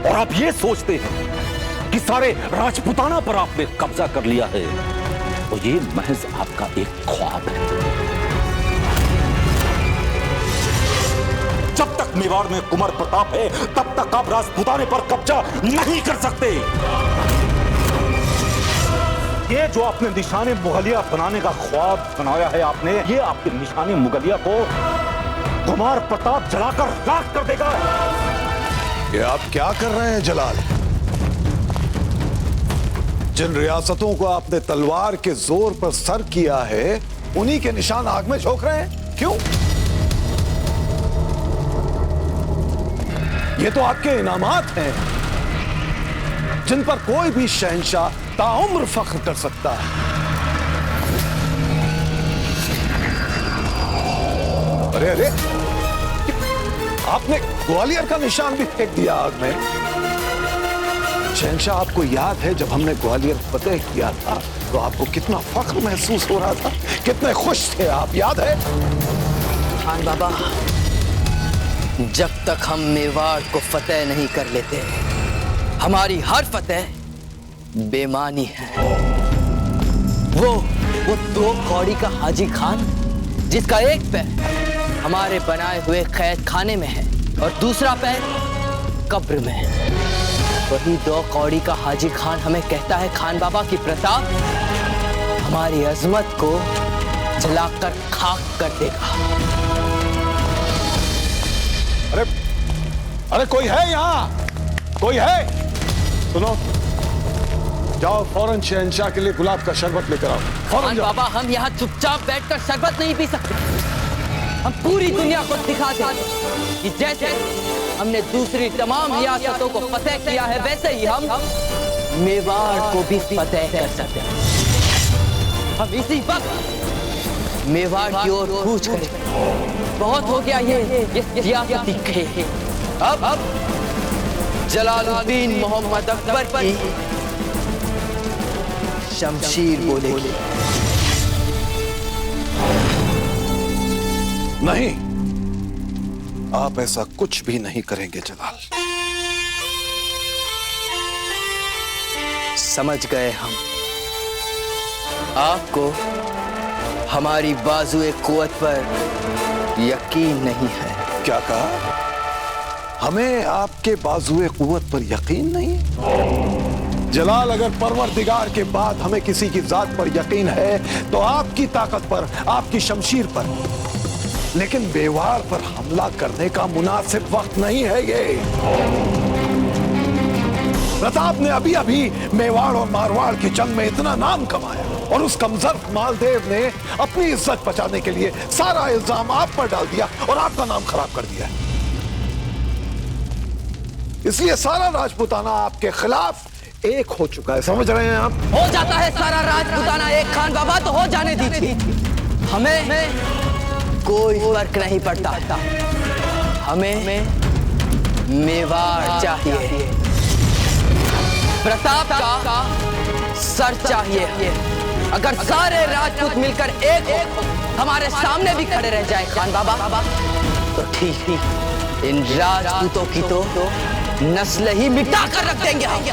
S16: और आप ये सोचते हैं कि सारे राजपुताना पर आपने कब्जा कर लिया है, तो ये महज आपका एक ख्वाब है। जब तक मेवाड़ में कुंवर प्रताप है तब तक आप राजपुताने पर कब्जा नहीं कर सकते। ये जो आपने निशाने मुगलिया बनाने का ख्वाब बनाया है आपने, ये आपके निशाने मुगलिया को कुमार प्रताप जलाकर राख कर देगा।
S9: ये आप क्या कर रहे हैं जलाल? जिन रियासतों को आपने तलवार के जोर पर सर किया है, उन्हीं के निशान आग में झोंक रहे हैं। क्यों? ये तो आपके इनामात हैं जिन पर कोई भी शहंशाह ताउम्र फख्र कर सकता है। अरे अरे, आपने ग्वालियर का निशान भी फेंक दिया आग में। शहंशाह, आपको याद है जब हमने ग्वालियर फतेह किया था तो आपको कितना फख्र महसूस हो रहा था, कितने खुश थे आप, याद है?
S13: खान बाबा, जब तक हम मेवाड़ को फतेह नहीं कर लेते, हमारी हर फतेह बेमानी है। वो 2 कौड़ी का हाजी खान जिसका एक पैर हमारे बनाए हुए कैद खाने में है और दूसरा पैर कब्र में है, वही 2 कौड़ी का हाजी खान हमें कहता है खान बाबा की प्रताप हमारी अजमत को जलाकर खाक कर देगा।
S9: अरे कोई है यहाँ? कोई है? सुनो, जाओ फौरन शहंशाह के लिए गुलाब का शरबत लेकर आओ। फौरन जाओ।
S13: बाबा, हम यहाँ चुपचाप बैठकर शरबत नहीं पी सकते। हम पूरी दुनिया को दिखा दें कि जैसे हमने दूसरी तमाम रियासतों को फतेह किया है, वैसे ही हम मेवाड़ को भी फतेह कर सकते हैं। हम इसी वक्त मेवाड़ की ओर कूच करें। बहुत हो गया ये सियासती खेल। अब जलालुद्दीन मोहम्मद अकबर की शमशीर बोलेगी।
S9: नहीं, आप ऐसा कुछ भी नहीं करेंगे जलाल।
S13: समझ गए हम। आपको हमारी बाजुए कुव्वत पर यकीन नहीं है।
S9: क्या कहा? हमें आपके बाजुए कुव्वत पर यकीन नहीं? जलाल, अगर परवरदिगार के बाद हमें किसी की जात पर यकीन है तो आपकी ताकत पर, आपकी शमशीर पर, लेकिन मेवाड़ पर हमला करने का मुनासिब वक्त नहीं है ये। प्रताप ने अभी अभी मेवाड़ और मारवाड़ की जंग में इतना नाम कमाया और उस कमजोर मालदेव ने अपनी इज्जत बचाने के लिए सारा इल्जाम आप पर डाल दिया और आपका नाम खराब कर दिया। इसलिए सारा राजपूताना आपके खिलाफ एक हो चुका है, समझ रहे हैं आप?
S13: हो जाता है सारा राजपूताना एक खान बाबा तो हो जाने दीजिए, हमें कोई फर्क नहीं पड़ता। हमें मेवाड़ चाहिए, प्रताप का सर चाहिए। अगर सारे राजपूत मिलकर एक हमारे सामने भी खड़े रह जाए खान बाबा तो ठीक, इन राजपूतों की तो नस्ल ही मिटा कर रख देंगे हम।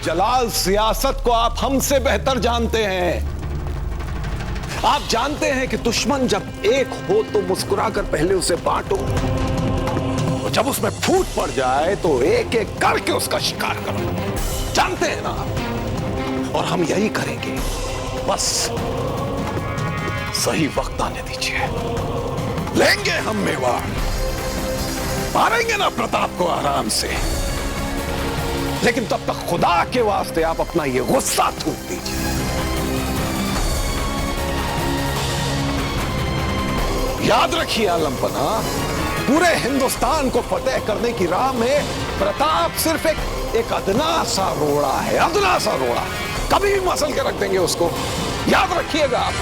S9: जलाल, सियासत को आप हमसे बेहतर जानते हैं। आप जानते हैं कि दुश्मन जब एक हो तो मुस्कुराकर पहले उसे बांटो, और जब उसमें फूट पड़ जाए तो एक एक करके उसका शिकार करो। जानते हैं ना आप? और हम यही करेंगे, बस सही वक्त आने दीजिए। लेंगे हम मेवाड़, मारेंगे ना प्रताप को आराम से, लेकिन तब तक खुदा के वास्ते आप अपना ये गुस्सा थूक दीजिए। याद रखिए आलमपना, पूरे हिंदुस्तान को फतेह करने की राह में प्रताप सिर्फ एक अदना सा रोड़ा है, अदना सा रोड़ा। कभी भी मसल के रख देंगे उसको, याद रखिएगा आप।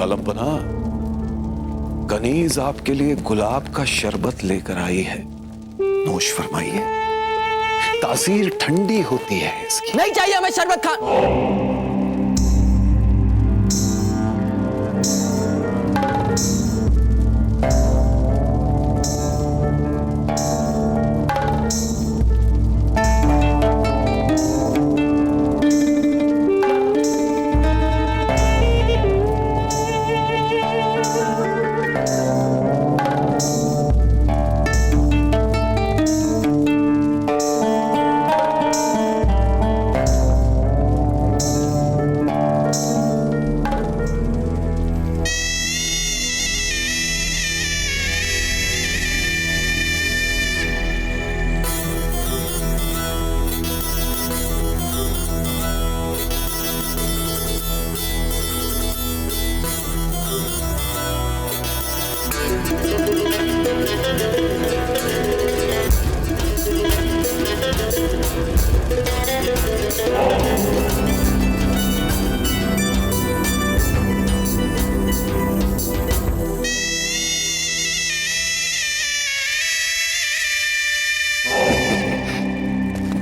S9: आलमपना, कनीज आपके लिए गुलाब का शरबत लेकर आई है, नोश फरमाइए। तासीर ठंडी होती है इसकी।
S13: नहीं चाहिए हमें शरबत खान।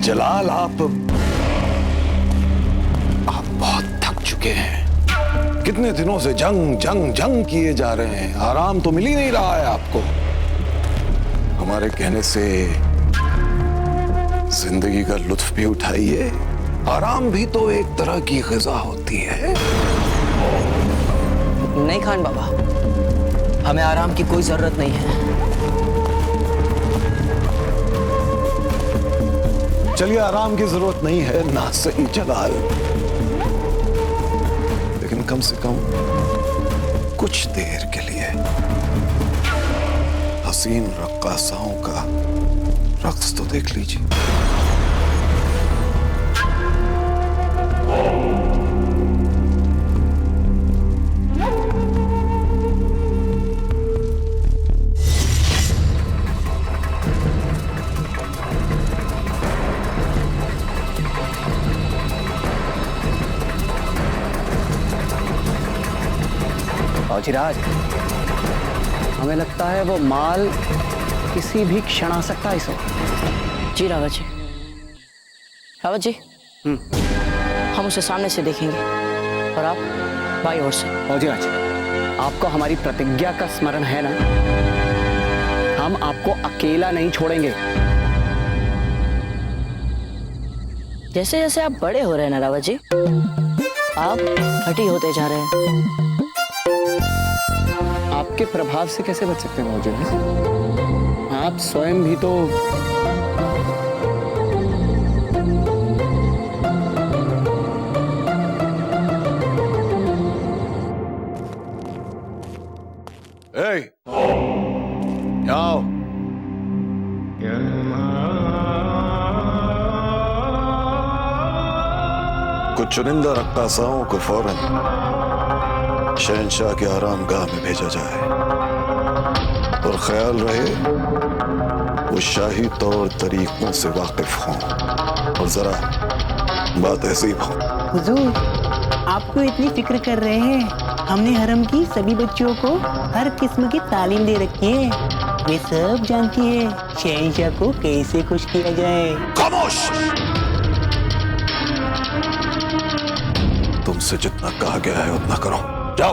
S9: जलाल, आप बहुत थक चुके हैं। कितने दिनों से जंग जंग जंग किए जा रहे हैं, आराम तो मिल ही नहीं रहा है आपको। हमारे कहने से जिंदगी का लुत्फ भी उठाइए, आराम भी तो एक तरह की ग़िज़ा होती है।
S13: नहीं खान बाबा, हमें आराम की कोई जरूरत नहीं है।
S9: चलिए, आराम की जरूरत नहीं है ना सही जलाल, लेकिन कम से कम कुछ देर के लिए हसीन रक्कासाओं का रक्स तो देख लीजिए।
S12: फौजीराज, हमें लगता है वो माल किसी भी क्षण आ सकता है इस वक्त।
S1: जी रावत जी, रावत जी, हम उसे सामने से देखेंगे और आप बाई ओर से।
S12: फौजीराज, आपको हमारी प्रतिज्ञा का स्मरण है ना? हम आपको अकेला नहीं छोड़ेंगे।
S1: जैसे जैसे आप बड़े हो रहे हैं ना रावत जी, आप हटी होते जा रहे हैं।
S12: आपके प्रभाव से कैसे बच सकते हैं मौजूद? आप स्वयं भी तो
S9: आओ। कुछ चुनिंदा रक्कासाओं को फौरन शहंशाह के आरामगाह में भेजा जाए और ख्याल रहे वो शाही तौर तरीकों से वाकिफ हों और जरा बात ऐसी हो।
S18: हुजूर, आपको इतनी फिक्र कर रहे हैं। हमने हरम की सभी बच्चियों को हर किस्म की तालीम दे रखी है। वे सब जानती है शहंशाह को कैसे खुश किया जाए।
S9: खामोश! तुमसे जितना कहा गया है उतना करो। जाओ।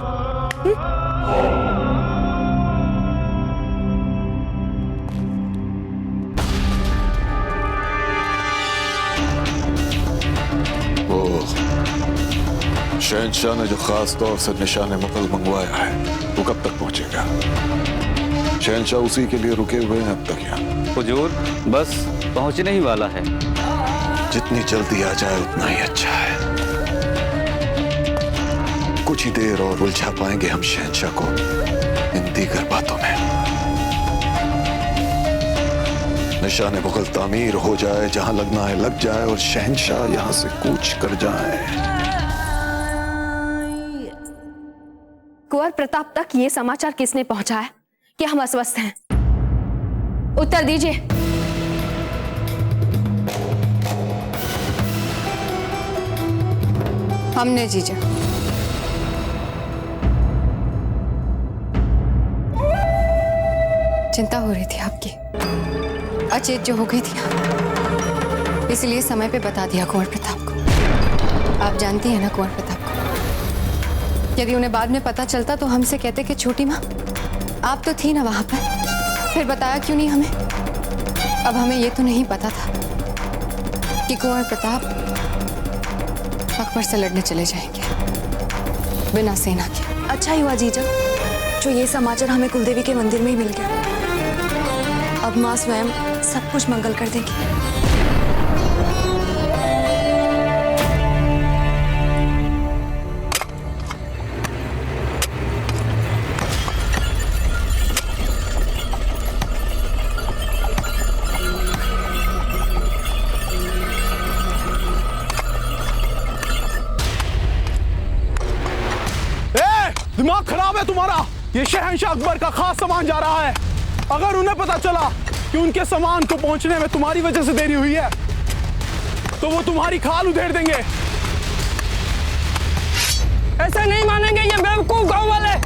S9: शहंशाह ने जो खास तौर से निशाने मुगल मंगवाया है वो कब तक पहुंचेगा? शहंशाह उसी के लिए रुके हुए हैं अब तक यहाँ।
S19: हुजूर, बस पहुंचने ही वाला है।
S9: जितनी जल्दी आ जाए उतना ही अच्छा है। कुछ ही देर और उलझा पाएंगे हम शहंशाह को इन दीगर बातों में। निशाने मुगल तामीर हो जाए, जहां लगना है लग जाए और शहंशाह यहां से कूच कर जाए।
S2: कुंवर प्रताप तक ये समाचार किसने पहुंचाया कि हम अस्वस्थ हैं? उत्तर दीजिए। हमने जीजा। चिंता हो रही थी आपकी, अचेत जो हो गई थी, इसलिए समय पे बता दिया कुंवर प्रताप को। आप जानती हैं ना कुंवर प्रताप को, यदि उन्हें बाद में पता चलता तो हमसे कहते कि छोटी माँ आप तो थी ना वहां पर, फिर बताया क्यों नहीं हमें? अब हमें ये तो नहीं पता था कि कुंवर प्रताप अकबर से लड़ने चले जाएंगे बिना सेना के।
S3: अच्छा ही हुआ जीजा जो ये समाचार हमें कुलदेवी के मंदिर में ही मिल गया। अब माँ स्वयं सब कुछ मंगल कर देगी।
S8: दिमाग खराब है तुम्हारा। ये शहंशाह अकबर का खास सामान जा रहा है। अगर उन्हें पता चला कि उनके सामान को पहुंचने में तुम्हारी वजह से देरी हुई है तो वो तुम्हारी खाल उधेड़ देंगे।
S7: ऐसे नहीं मानेंगे ये बेवकूफ गांव वाले।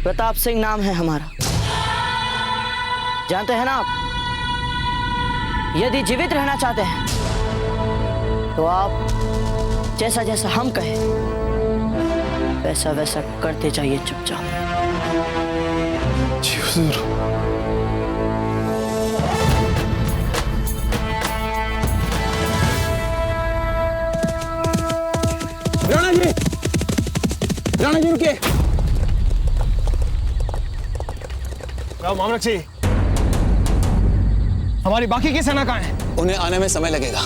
S1: प्रताप सिंह नाम है हमारा, जानते हैं ना आप? यदि जीवित रहना चाहते हैं तो आप जैसा जैसा हम कहें वैसा वैसा करते जाइए चुपचाप।
S9: जी हुजूर।
S12: राणा जी, राणा जी रुकिए।
S8: मामलक जी, हमारी बाकी की सेना कहाँ है?
S11: उन्हें आने में समय लगेगा।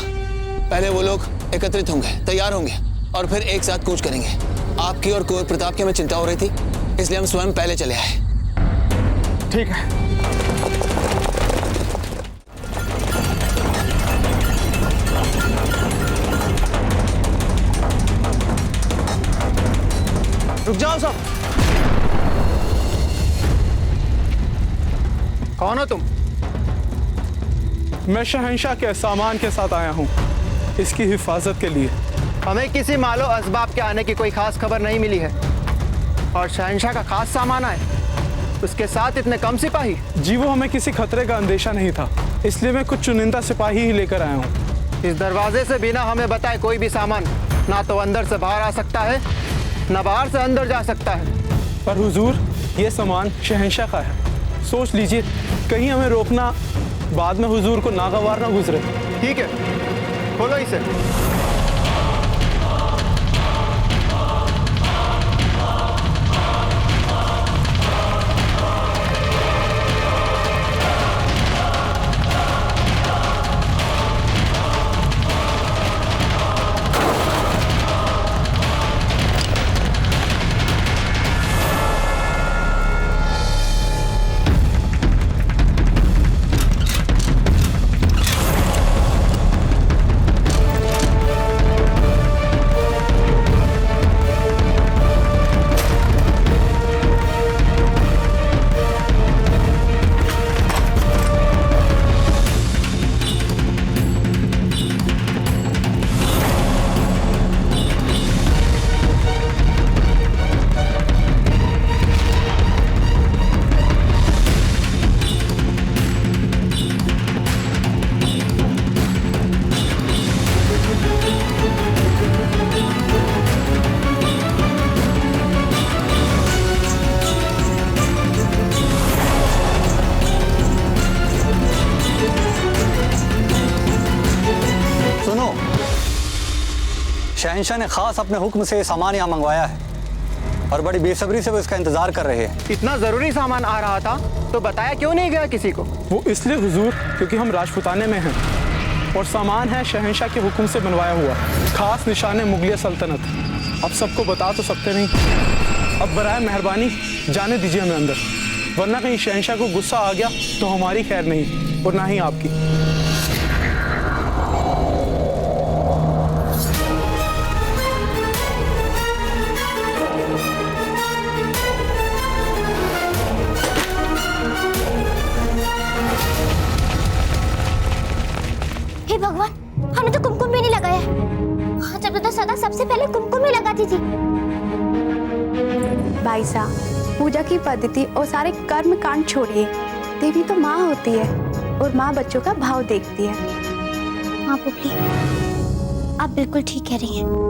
S11: पहले वो लोग एकत्रित होंगे, तैयार होंगे और फिर एक साथ कूच करेंगे। आपकी और कुंवर प्रताप की हमें चिंता हो रही थी, इसलिए हम स्वयं पहले चले आए।
S8: ठीक है।
S12: रुक जाओ सब।
S8: कौन हो तुम?
S20: मैं शहंशाह के सामान के साथ आया हूँ, इसकी हिफाजत के लिए।
S12: हमें किसी मालो असबाब के आने की कोई खास खबर नहीं मिली है, और शहंशाह का खास सामान आए, उसके साथ इतने कम सिपाही?
S20: जी वो हमें किसी खतरे का अंदेशा नहीं था, इसलिए मैं कुछ चुनिंदा सिपाही ही लेकर आया हूँ।
S12: इस दरवाजे से बिना हमें बताए कोई भी सामान ना तो अंदर से बाहर आ सकता है, ना बाहर से अंदर जा सकता है।
S20: पर हुजूर, ये सामान शहंशाह का है, सोच लीजिए कहीं हमें रोकना बाद में हुजूर को नागवार ना गुजरे।
S12: ठीक है, खोलो इसे।
S21: शहंशाह ने खास अपने हुक्म से ये सामान यहाँ मंगवाया है और बड़ी बेसब्री से वो इसका इंतजार कर रहे हैं।
S12: इतना जरूरी सामान आ रहा था तो बताया क्यों नहीं गया किसी को?
S20: वो इसलिए हुजूर क्योंकि हम राजपुताने में हैं और सामान है शहंशाह के हुक्म से बनवाया हुआ, खास निशाने मुगलिया सल्तनत। अब सबको बता तो सकते नहीं, अब बराए मेहरबानी जाने दीजिए हमें अंदर, वरना कहीं शहंशाह को गुस्सा आ गया तो हमारी खैर नहीं और ना ही आपकी।
S5: हे भगवान, हमने तो कुमकुम भी नहीं लगाया। जब तो सदा सबसे पहले कुमकुम ही लगाती थी।
S22: भाई साहब, पूजा की पद्धति और सारे कर्म कांड छोड़िए। देवी तो माँ होती है और माँ बच्चों का भाव देखती है।
S5: हाँ पुपली, आप बिल्कुल ठीक कह रही हैं।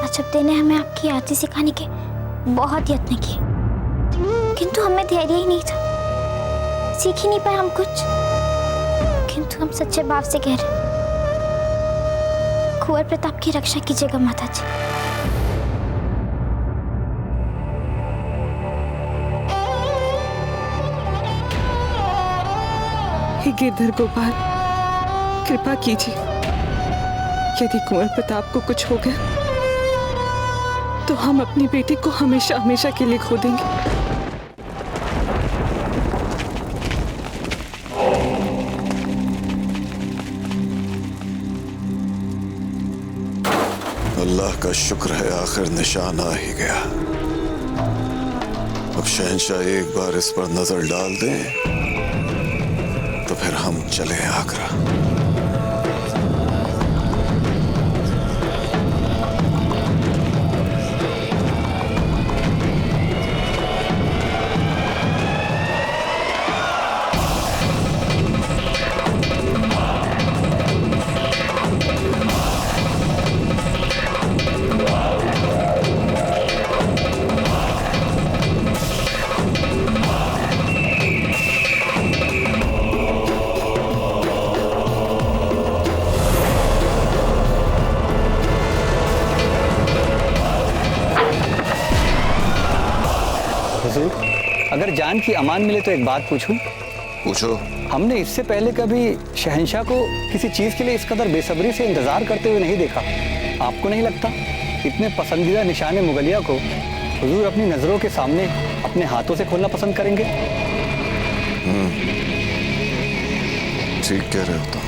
S5: अजब ने हमें आपकी आरती सिखाने के बहुत यत्न किए, किंतु हमें धैर्य ही नहीं था, सीख ही नहीं पाए हम कुछ। किंतु हम सच्चे भाव से कह रहे, कुंवर प्रताप की रक्षा कीजिएगा माता जी।
S3: हे गिरधर गोपाल, कृपा कीजिए। यदि कुंवर प्रताप को कुछ हो गया तो हम अपनी बेटी को हमेशा हमेशा के लिए खो देंगे।
S9: अल्लाह का शुक्र है आखिर निशान आ ही गया। अब शहंशाह एक बार इस पर नजर डाल दें तो फिर हम चले आगरा।
S21: अगर जान की अमान मिले तो एक बात पूछूं?
S9: पूछो।
S21: हमने इससे पहले कभी शहंशाह को किसी चीज के लिए इस कदर बेसब्री से इंतजार करते हुए नहीं देखा। आपको नहीं लगता इतने पसंदीदा निशाने मुगलिया को हुजूर अपनी नजरों के सामने अपने हाथों से खोलना पसंद करेंगे?
S9: ठीक कह रहे हो तो।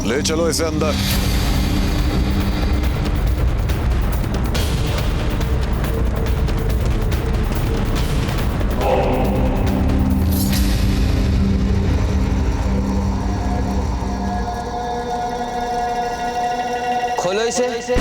S9: ले चलो इसे अंदर।
S13: खोलो इसे।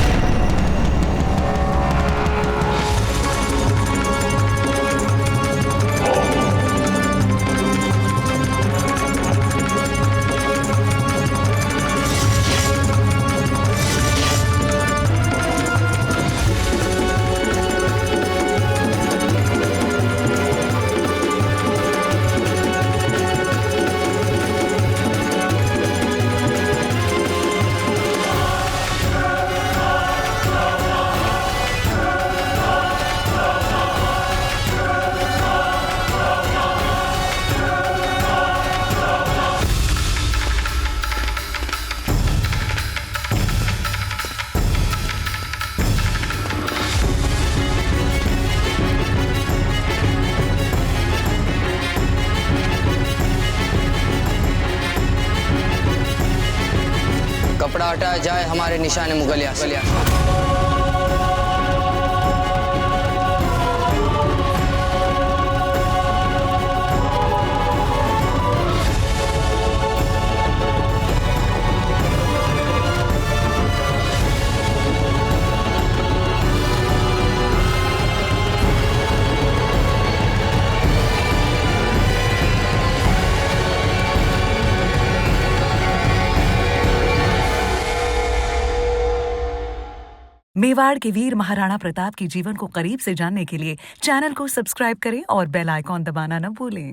S13: कपड़ा हटाया जाए हमारे निशाने मुगलिया से।
S4: मेवाड़ के वीर महाराणा प्रताप के जीवन को करीब से जानने के लिए चैनल को सब्सक्राइब करें और बेल आइकॉन दबाना न भूलें।